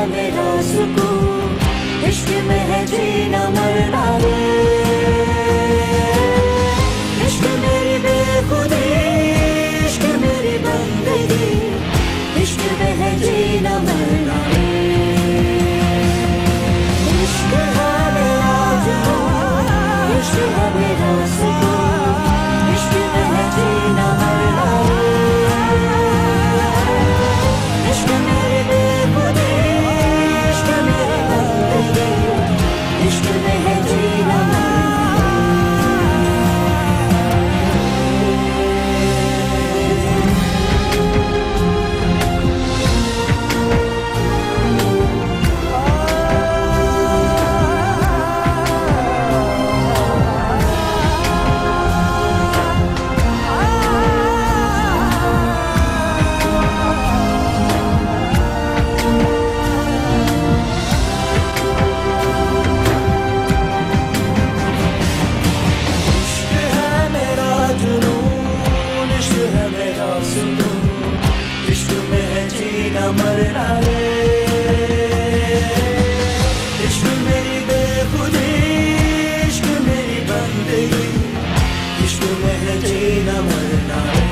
है मेरा सुकून, इश्क में है जीना मरना रे। इश्क मेरी बेखुदी, इश्क मेरी बंदगी, इश्क में है जीना मरना रे। इश्क है मेरा जुनून, इश्क है मेरा सुकून, इश्क में है जीना मरना रे। इश्क मेरी बेखुदी, इश्क मेरी बंदगी, इश्क में है जीना मरना। इश्क है मेरा जुनून, इश्क है मेरा सुकून, इश्क में है जीना मरना रे। इश्क मेरी बेखुदी, इश्क मेरी बंदगी, इश्क में है जीना मरना रे।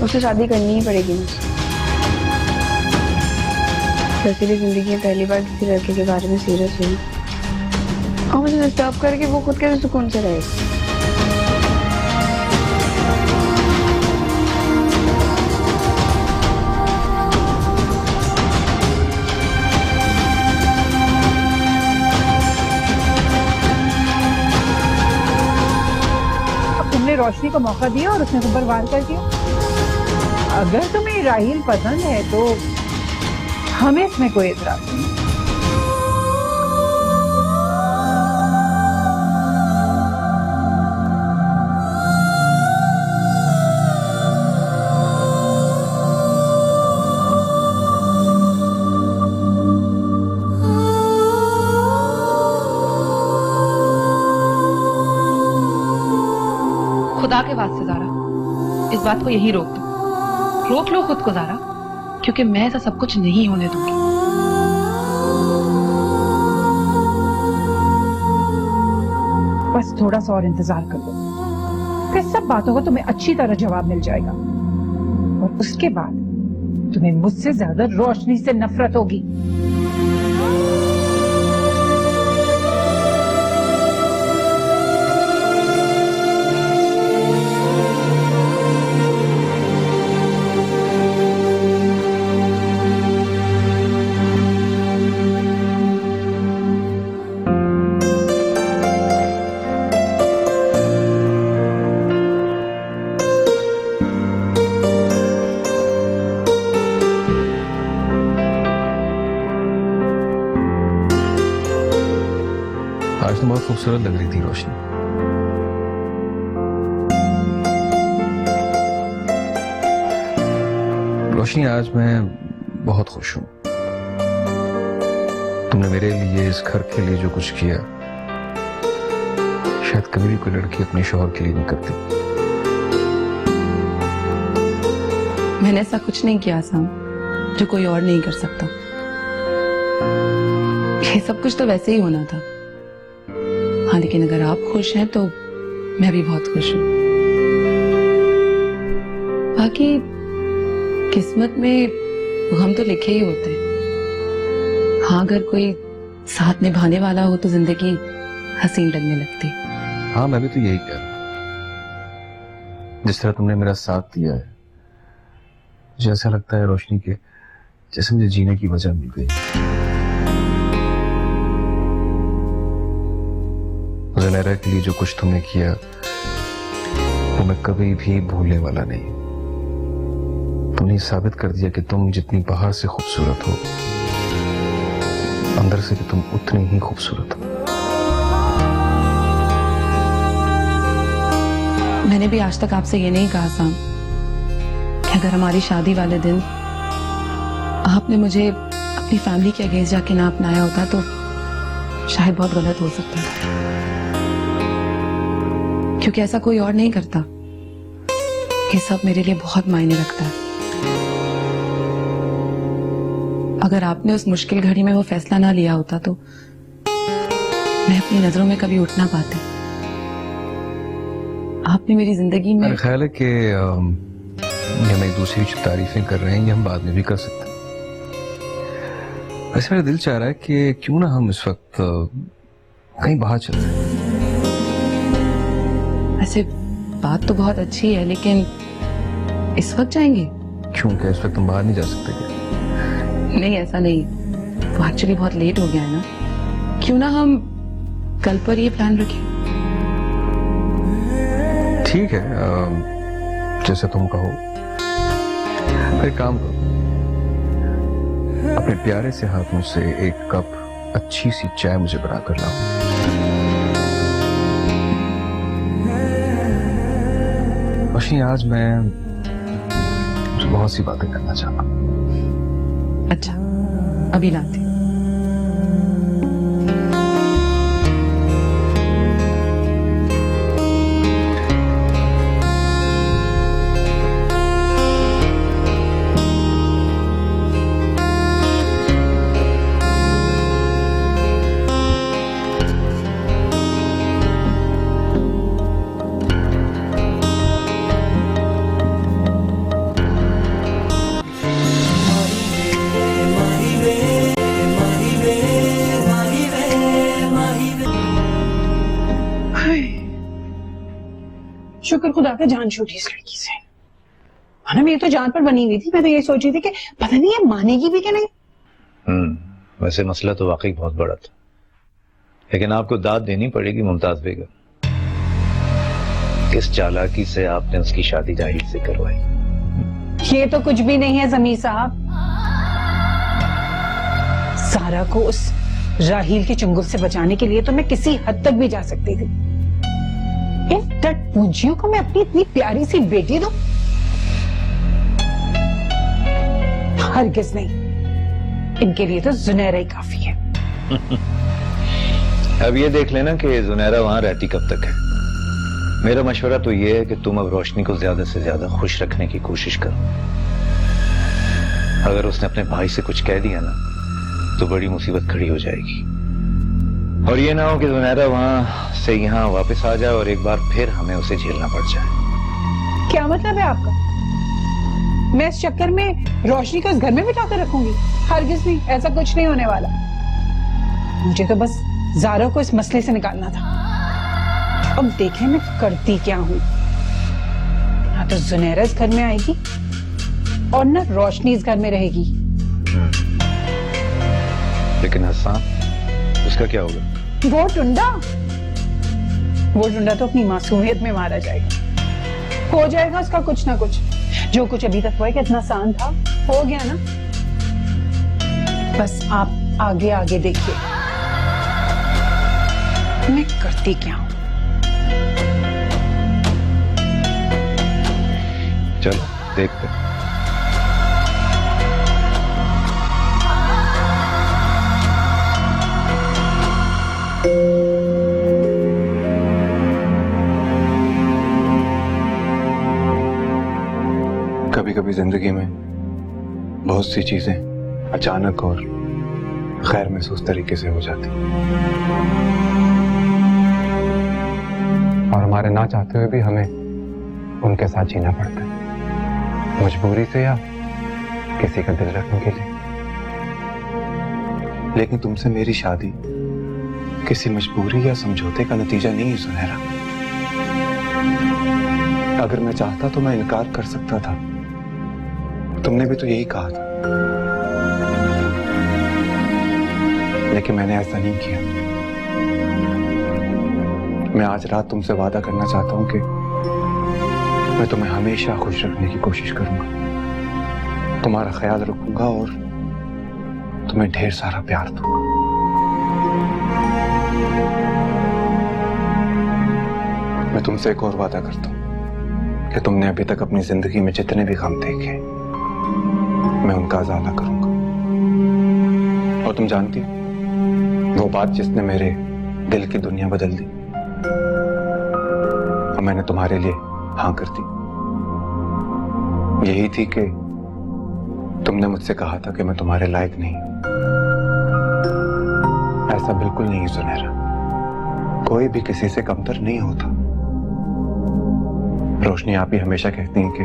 उसे शादी करनी ही पड़ेगी मुझे। वैसे भी जिंदगी में पहली बार किसी लड़के के बारे में सीरियस हुई और मुझे डिस्टर्ब करके वो खुद कैसे सुकून से रहेगी। तुमने रोशनी को मौका दिया और उसने तुम पर वार कर दिया। अगर तुम्हें राहील पसंद है तो हमें इसमें कोई एतराज नहीं। खुदा के वास्ते ज़ारा, इस बात को यही रोक दो। रोक लो खुद को ज़ारा, क्योंकि मैं ऐसा सब कुछ नहीं होने दूंगी। बस थोड़ा सा और इंतजार कर लो, फिर सब बातों का तुम्हें अच्छी तरह जवाब मिल जाएगा और उसके बाद तुम्हें मुझसे ज्यादा रोशनी से नफरत होगी। आज तो बहुत खूबसूरत लग रही थी रोशनी। रोशनी, आज मैं बहुत खुश हूं। तुमने मेरे लिए, इस घर के लिए जो कुछ किया, शायद कभी भी कोई लड़की अपने शौहर के लिए नहीं करती। मैंने ऐसा कुछ नहीं किया साम जो कोई और नहीं कर सकता। ये सब कुछ तो वैसे ही होना था। हाँ, लेकिन अगर आप खुश हैं तो मैं भी बहुत खुश हूँ। बाकी किस्मत में गम तो लिखे ही होते हैं। हाँ, अगर कोई साथ निभाने वाला हो तो जिंदगी हसीन लगने लगती। हाँ, मैं भी तो यही कह रहा हूँ। जिस तरह तुमने मेरा साथ दिया है, मुझे ऐसा लगता है रोशनी के जैसे मुझे जीने की वजह मिल गई। ज़ुनैरा के लिए जो कुछ तुमने किया वो मैं कभी भी भूलने वाला नहीं। तुमने साबित कर दिया कि तुम जितनी बाहर से खूबसूरत हो, अंदर से भी तुम उतनी ही खूबसूरत हो। मैंने भी आज तक आपसे ये नहीं कहा साम कि अगर हमारी शादी वाले दिन आपने मुझे अपनी फैमिली के अगेंस्ट जाके ना अपनाया होता तो शायद बहुत गलत हो सकता था, क्योंकि ऐसा कोई और नहीं करता। ये सब मेरे लिए बहुत मायने रखता है। अगर आपने उस मुश्किल घड़ी में वो फैसला ना लिया होता तो मैं अपनी नजरों में कभी उठ ना पाती। आपने मेरी जिंदगी में मेरा ख्याल है कि हम एक दूसरे की जो तारीफें कर रहे हैं ये हम बाद में भी कर सकते हैं। वैसे मेरा दिल चाह रहा है कि क्यों ना हम इस वक्त कहीं बाहर चलते हैं। वैसे बात तो बहुत अच्छी है, लेकिन इस वक्त जाएंगे? क्यों, क्या इस वक्त तुम बाहर नहीं जा सकते क्या? नहीं, ऐसा नहीं, तो एक्चुअली बहुत लेट हो गया है ना। क्यों ना हम कल पर ये प्लान रखें? ठीक है, जैसे तुम कहो। एक काम करो, अपने प्यारे से हाथों से एक कप अच्छी सी चाय मुझे बना कर लाओ। रोशनी, आज मैं बहुत सी बातें करना चाहता हूँ। अच्छा, अभी लाती हूँ। शुक्र खुदा का जान छूटी इस लड़की से। वरना मेरी तो जान पर बनी हुई थी। मैं तो ये सोच रही थी कि पता नहीं ये मानेगी भी कि नहीं। वैसे मसला तो वाकई बहुत बड़ा था, लेकिन आपको दाद देनी पड़ेगी मुमताज बेगम। किस चालाकी से आपने उसकी शादी जाहिर से करवाई। ये तो कुछ भी नहीं है जमीर साहब। सारा को उस राहील के चंगुल से बचाने के लिए तो मैं किसी हद तक भी जा सकती थी। इन टट पूंजियों को मैं अपनी इतनी प्यारी सी बेटी दूं? हरगिज नहीं। इनके लिए तो जुनैरा ही काफी है। अब ये देख लेना कि जुनैरा वहां रहती कब तक है। मेरा मशवरा तो ये है कि तुम अब रोशनी को ज्यादा से ज्यादा खुश रखने की कोशिश करो। अगर उसने अपने भाई से कुछ कह दिया ना तो बड़ी मुसीबत खड़ी हो जाएगी। और ये ना हो कि जुनैरा वहां से यहाँ वापस आ जाए और एक बार फिर हमें उसे झेलना पड़ जाए। क्या मतलब है आपका? मैं इस चक्कर में रोशनी को इस घर में बिठाकर रखूंगी? हरगिज नहीं, ऐसा कुछ नहीं होने वाला। मुझे तो बस ज़ारा को इस मसले से निकालना था। अब देखें मैं करती क्या हूँ। ना तो जुनैरा इस घर में आएगी और ना रोशनी इस घर में रहेगी। लेकिन हसन, उसका क्या होगा? वो टुंडा तो अपनी मासूमियत में मारा जाएगा। हो जाएगा उसका कुछ ना कुछ। जो कुछ अभी तक हुआ है कितना आसान था, हो गया ना। बस आप आगे आगे देखिए मैं करती क्या हूं। चलो देखते हैं। कभी कभी जिंदगी में बहुत सी चीजें अचानक और गैर महसूस तरीके से हो जाती और हमारे ना चाहते हुए भी हमें उनके साथ जीना पड़ता है, मजबूरी से या किसी का दिल रखने के लिए। लेकिन तुमसे मेरी शादी किसी मजबूरी या समझौते का नतीजा नहीं है सुनहरा। अगर मैं चाहता तो मैं इनकार कर सकता था। तुमने भी तो यही कहा था। लेकिन मैंने ऐसा नहीं किया। मैं आज रात तुमसे वादा करना चाहता हूं कि मैं तुम्हें हमेशा खुश रखने की कोशिश करूंगा, तुम्हारा ख्याल रखूंगा और तुम्हें ढेर सारा प्यार दूंगा। मैं तुमसे एक और वादा करता हूं कि तुमने अभी तक अपनी जिंदगी में जितने भी गम देखे मैं उनका अजाला करूंगा। और तुम जानती हो वो बात जिसने मेरे दिल की दुनिया बदल दी, और मैंने तुम्हारे लिए हाँ कर दी, यही थी कि तुमने मुझसे कहा था कि मैं तुम्हारे लायक नहीं। ऐसा बिल्कुल नहीं सुनहरा, कोई भी किसी से कमतर नहीं होता। रोशनी आप ही हमेशा कहती हैं कि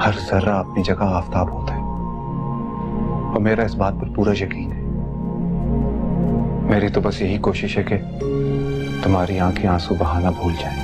हर जर्रा अपनी जगह आफताब होता है, और मेरा इस बात पर पूरा यकीन है। मेरी तो बस यही कोशिश है कि तुम्हारी आंखें आंसू बहाना भूल जाएं।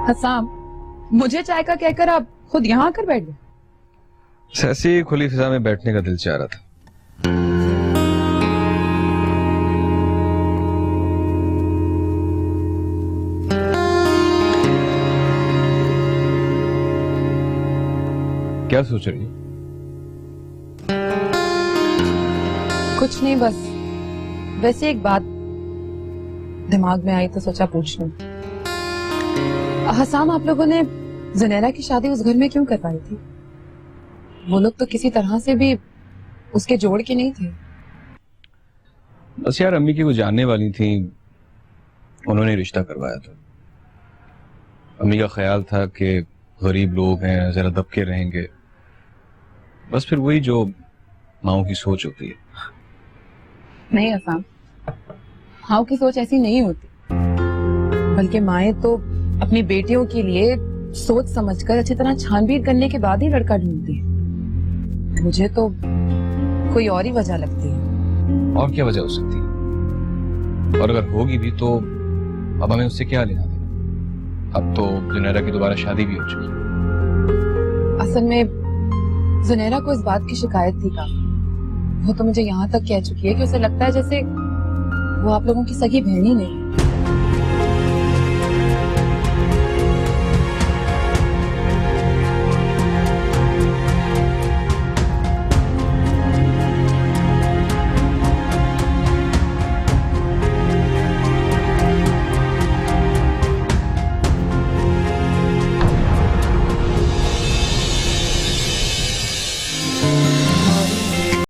हसाम, मुझे चाय का कहकर आप खुद यहाँ आकर बैठ गए। ऐसे ही खुली फिजा में बैठने का दिल चाह रहा था। क्या सोच रही हो? कुछ नहीं, बस वैसे एक बात दिमाग में आई तो सोचा पूछ लूं। हसाम, आप लोगों ने जुनैरा की शादी उस घर में क्यों करवाई थी? वो लोग तो किसी तरह से भी उसके जोड़ के नहीं थे। बस यार, अम्मी की वो जानने वाली थी, उन्होंने रिश्ता करवाया था। अम्मी का ख्याल था कि गरीब लोग हैं, जरा दबके रहेंगे। बस फिर वही जो माओ की सोच होती है। नहीं हसाम, माओ की सोच ऐसी नहीं होती, बल्कि माएं तो अपनी बेटियों के लिए सोच समझकर अच्छी तरह छानबीन करने के बाद ही लड़का ढूंढती है। मुझे तो कोई और ही वजह लगती है। और क्या वजह हो सकती है? और अगर होगी भी तो अब हमें उससे क्या लेना देना? अब तो जुनैरा की दोबारा शादी भी हो चुकी है। असल में जुनैरा को इस बात की शिकायत थी काफी। वो तो मुझे यहाँ तक कह चुकी है कि उसे लगता है जैसे वो आप लोगों की सगी बहन ही नहीं।